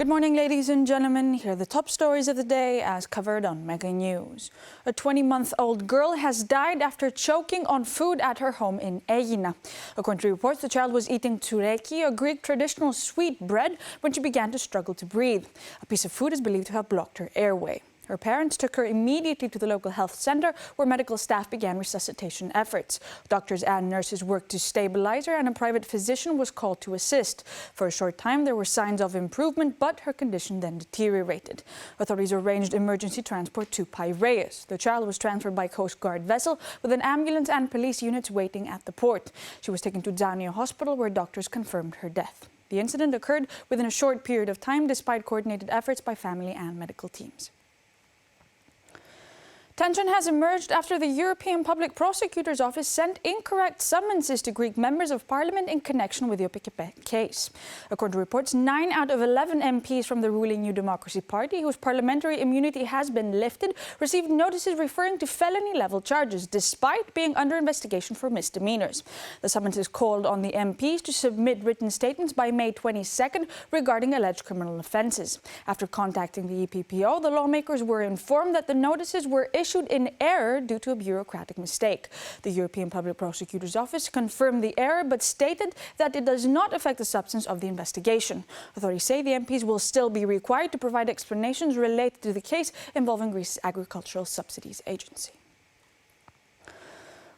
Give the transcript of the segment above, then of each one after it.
Good morning, ladies and gentlemen. Here are the top stories of the day as covered on Mega News. A 20-month-old girl has died after choking on food at her home in Aegina. According to reports, the child was eating tsoureki, a Greek traditional sweet bread, when she began to struggle to breathe. A piece of food is believed to have blocked her airway. Her parents took her immediately to the local health center, where medical staff began resuscitation efforts. Doctors and nurses worked to stabilize her, and a private physician was called to assist. For a short time, there were signs of improvement, but her condition then deteriorated. Authorities arranged emergency transport to Piraeus. The child was transferred by Coast Guard vessel, with an ambulance and police units waiting at the port. She was taken to Zania Hospital, where doctors confirmed her death. The incident occurred within a short period of time, despite coordinated efforts by family and medical teams. Tension has emerged after the European Public Prosecutor's Office sent incorrect summonses to Greek members of parliament in connection with the OPEKIPE case. According to reports, 9 out of 11 MPs from the ruling New Democracy Party, whose parliamentary immunity has been lifted, received notices referring to felony-level charges, despite being under investigation for misdemeanors. The summonses called on the MPs to submit written statements by May 22nd regarding alleged criminal offences. After contacting the EPPO, the lawmakers were informed that the notices were issued in error due to a bureaucratic mistake. The European Public Prosecutor's Office confirmed the error, but stated that it does not affect the substance of the investigation. Authorities say the MPs will still be required to provide explanations related to the case involving Greece's Agricultural Subsidies Agency.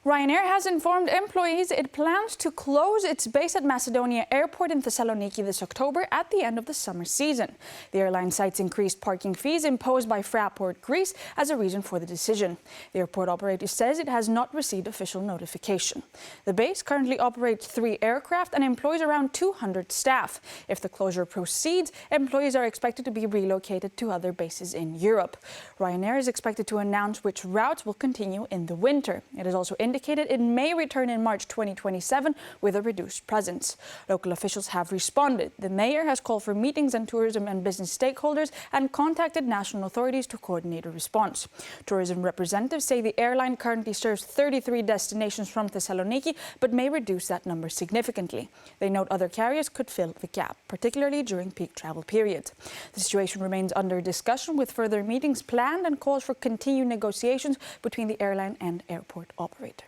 Ryanair has informed employees it plans to close its base at Macedonia Airport in Thessaloniki this October at the end of the summer season. The airline cites increased parking fees imposed by Fraport Greece as a reason for the decision. The airport operator says it has not received official notification. The base currently operates 3 aircraft and employs around 200 staff. If the closure proceeds, employees are expected to be relocated to other bases in Europe. Ryanair is expected to announce which routes will continue in the winter. It is also indicated it may return in March 2027 with a reduced presence. Local officials have responded. The mayor has called for meetings and tourism and business stakeholders and contacted national authorities to coordinate a response. Tourism representatives say the airline currently serves 33 destinations from Thessaloniki, but may reduce that number significantly. They note other carriers could fill the gap, particularly during peak travel periods. The situation remains under discussion, with further meetings planned and calls for continued negotiations between the airline and airport operator.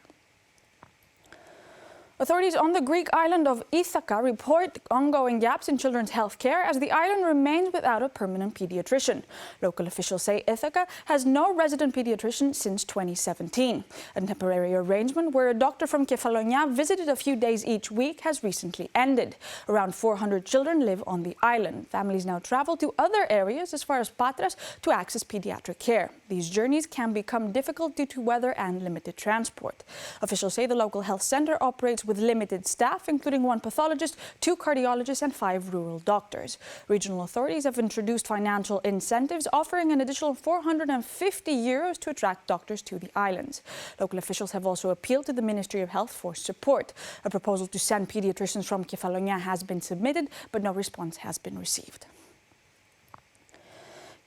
Authorities on the Greek island of Ithaka report ongoing gaps in children's health care as the island remains without a permanent pediatrician. Local officials say Ithaka has no resident pediatrician since 2017. A temporary arrangement where a doctor from Kefalonia visited a few days each week has recently ended. Around 400 children live on the island. Families now travel to other areas as far as Patras to access pediatric care. These journeys can become difficult due to weather and limited transport. Officials say the local health center operates with limited staff, including 1 pathologist, 2 cardiologists and 5 rural doctors. Regional authorities have introduced financial incentives, offering an additional €450 to attract doctors to the islands. Local officials have also appealed to the Ministry of Health for support. A proposal to send pediatricians from Kefalonia has been submitted, but no response has been received.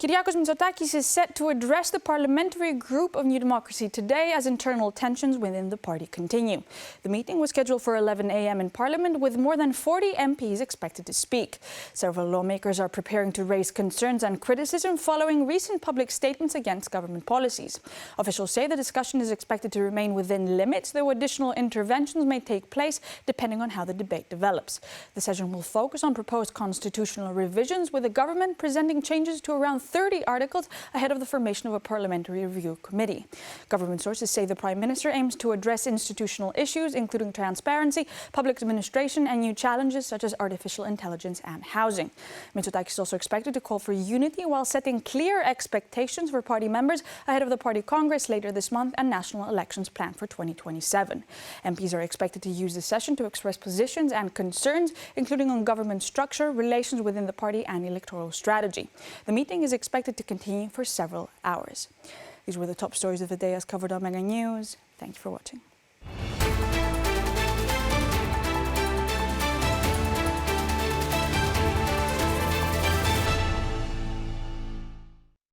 Kyriakos Mitsotakis is set to address the parliamentary group of New Democracy today as internal tensions within the party continue. The meeting was scheduled for 11 a.m. in Parliament, with more than 40 MPs expected to speak. Several lawmakers are preparing to raise concerns and criticism following recent public statements against government policies. Officials say the discussion is expected to remain within limits, though additional interventions may take place depending on how the debate develops. The session will focus on proposed constitutional revisions, with the government presenting changes to around 30 articles ahead of the formation of a parliamentary review committee. Government sources say the Prime Minister aims to address institutional issues, including transparency, public administration, and new challenges such as artificial intelligence and housing. Mitsotakis is also expected to call for unity while setting clear expectations for party members ahead of the party congress later this month and national elections planned for 2027. MPs are expected to use the session to express positions and concerns, including on government structure, relations within the party, and electoral strategy. The meeting is expected to continue for several hours. These were the top stories of the day as covered on Mega News. Thank you for watching.